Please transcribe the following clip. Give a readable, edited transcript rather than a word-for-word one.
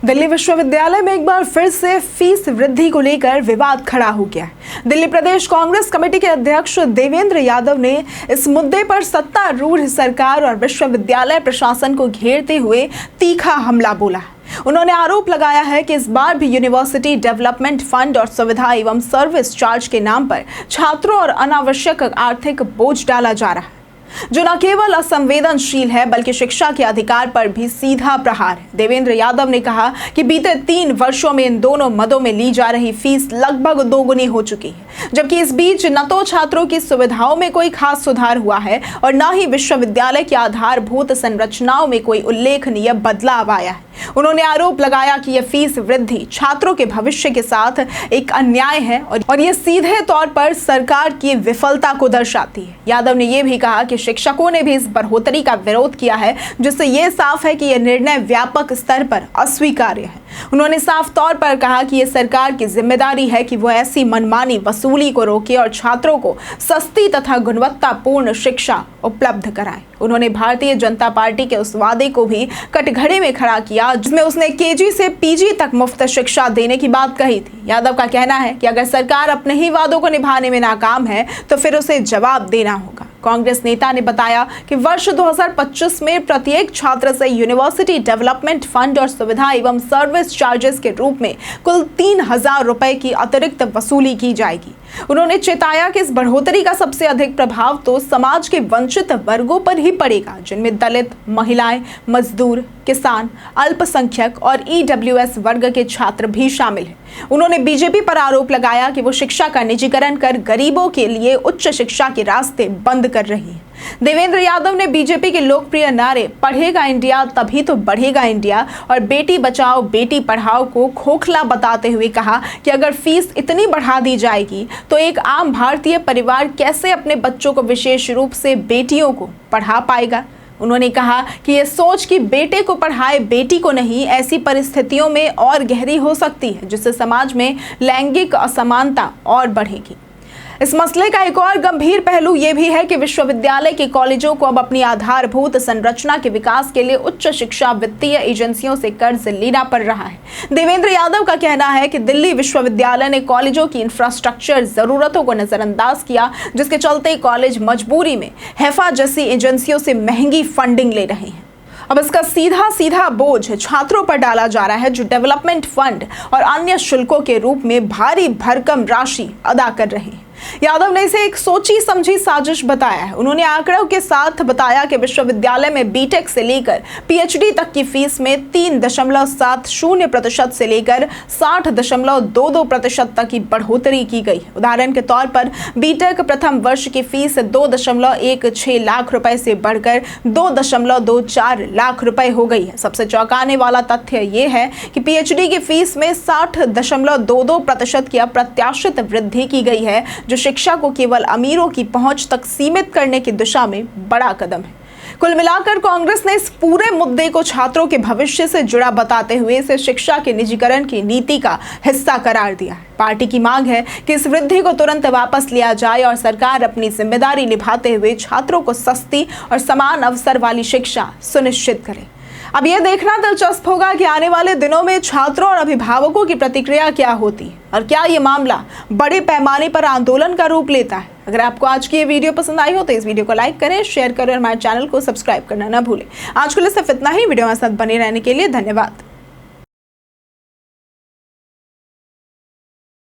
दिल्ली विश्वविद्यालय में एक बार फिर से फीस वृद्धि को लेकर विवाद खड़ा हो गया है। दिल्ली प्रदेश कांग्रेस कमेटी के अध्यक्ष देवेंद्र यादव ने इस मुद्दे पर सत्तारूढ़ सरकार और विश्वविद्यालय प्रशासन को घेरते हुए तीखा हमला बोला है। उन्होंने आरोप लगाया है कि इस बार भी यूनिवर्सिटी डेवलपमेंट फंड और सुविधा एवं सर्विस चार्ज के नाम पर छात्रों और अनावश्यक आर्थिक बोझ डाला जा रहा है, जो न केवल असंवेदनशील है बल्कि शिक्षा के अधिकार पर भी सीधा प्रहार है। देवेंद्र यादव ने कहा कि बीते 3 वर्षों में इन दोनों मदों में ली जा रही फीस लगभग दोगुनी हो चुकी है, जबकि इस बीच न तो छात्रों की सुविधाओं में कोई खास सुधार हुआ है और न ही विश्वविद्यालय की आधारभूत संरचनाओं में कोई उल्लेखनीय बदलाव आया है। उन्होंने आरोप लगाया कि यह फीस वृद्धि छात्रों के भविष्य के साथ एक अन्याय है और यह सीधे तौर पर सरकार की विफलता को दर्शाती है। यादव ने यह भी कहा कि शिक्षकों ने भी इस बढ़ोतरी का विरोध किया है, जिससे यह साफ है कि यह निर्णय व्यापक स्तर पर अस्वीकार्य है। उन्होंने साफ तौर पर कहा कि यह सरकार की जिम्मेदारी है कि वह ऐसी मनमानी वसूली को रोके और छात्रों को सस्ती तथा गुणवत्तापूर्ण शिक्षा उपलब्ध कराए। उन्होंने भारतीय जनता पार्टी के उस वादे को भी कटघरे में खड़ा किया जिसमें उसने केजी से पीजी तक मुफ्त शिक्षा देने की बात कही थी। यादव का कहना है कि अगर सरकार अपने ही वादों को निभाने में नाकाम है तो फिर उसे जवाब देना होगा। कांग्रेस नेता ने बताया कि वर्ष 2025 में प्रत्येक छात्र से यूनिवर्सिटी डेवलपमेंट फंड और सुविधा एवं सर्विस चार्जेस के रूप में कुल 3,000 रुपए की अतिरिक्त वसूली की जाएगी। उन्होंने चेताया कि इस बढ़ोतरी का सबसे अधिक प्रभाव तो समाज के वंचित वर्गों पर ही पड़ेगा, जिनमें दलित, महिलाएं, मजदूर, किसान, अल्पसंख्यक और ईडब्ल्यूएस वर्ग के छात्र भी शामिल हैं। उन्होंने बीजेपी पर आरोप लगाया कि वो शिक्षा का निजीकरण कर गरीबों के लिए उच्च शिक्षा के रास्ते बंद कर रही है। देवेंद्र यादव ने बीजेपी के लोकप्रिय नारे पढ़ेगा इंडिया तभी तो बढ़ेगा इंडिया और बेटी बचाओ बेटी पढ़ाओ को खोखला बताते हुए कहा कि अगर फीस इतनी बढ़ा दी जाएगी तो एक आम भारतीय परिवार कैसे अपने बच्चों को, विशेष रूप से बेटियों को, पढ़ा पाएगा। उन्होंने कहा कि यह सोच कि बेटे को पढ़ाए बेटी को नहीं, ऐसी परिस्थितियों में और गहरी हो सकती है, जिससे समाज में लैंगिक असमानता और बढ़ेगी। इस मसले का एक और गंभीर पहलू यह भी है कि विश्वविद्यालय के कॉलेजों को अब अपनी आधारभूत संरचना के विकास के लिए उच्च शिक्षा वित्तीय एजेंसियों से कर्ज लेना पड़ रहा है। देवेंद्र यादव का कहना है कि दिल्ली विश्वविद्यालय ने कॉलेजों की इंफ्रास्ट्रक्चर जरूरतों को नजरअंदाज किया, जिसके चलते कॉलेज मजबूरी में हैफा जैसी एजेंसियों से महंगी फंडिंग ले रहे हैं। अब इसका सीधा बोझ छात्रों पर डाला जा रहा है, जो डेवलपमेंट फंड और अन्य शुल्कों के रूप में भारी भरकम राशि अदा कर रहे हैं। यादव ने इसे एक सोची समझी साजिश बताया है। उन्होंने आंकड़ों के साथ बताया कि विश्वविद्यालय में बीटेक से लेकर पीएचडी तक की फीस में 3.70% से लेकर 60.22% तक की बढ़ोतरी की गई। उदाहरण के तौर पर बीटेक प्रथम वर्ष की फीस 2.16 लाख रुपए से बढ़कर 2.24 लाख रुपए हो गई है। सबसे चौंकाने वाला तथ्य यह है कि पीएचडी की फीस में 60.22% की अप्रत्याशित वृद्धि की गई है, जो शिक्षा को केवल अमीरों की पहुंच तक सीमित करने की दिशा में बड़ा कदम है। कुल मिलाकर कांग्रेस ने इस पूरे मुद्दे को छात्रों के भविष्य से जुड़ा बताते हुए इसे शिक्षा के निजीकरण की नीति का हिस्सा करार दिया है। पार्टी की मांग है कि इस वृद्धि को तुरंत वापस लिया जाए और सरकार अपनी जिम्मेदारी निभाते हुए छात्रों को सस्ती और समान अवसर वाली शिक्षा सुनिश्चित करे। अब यह देखना दिलचस्प होगा कि आने वाले दिनों में छात्रों और अभिभावकों की प्रतिक्रिया क्या होती है और क्या ये मामला बड़े पैमाने पर आंदोलन का रूप लेता है। अगर आपको आज की ये वीडियो पसंद आई हो तो इस वीडियो को लाइक करें, शेयर करें और हमारे चैनल को सब्सक्राइब करना ना भूलें। आज के लिए सिर्फ इतना ही। वीडियो हमारे साथ बने रहने के लिए धन्यवाद।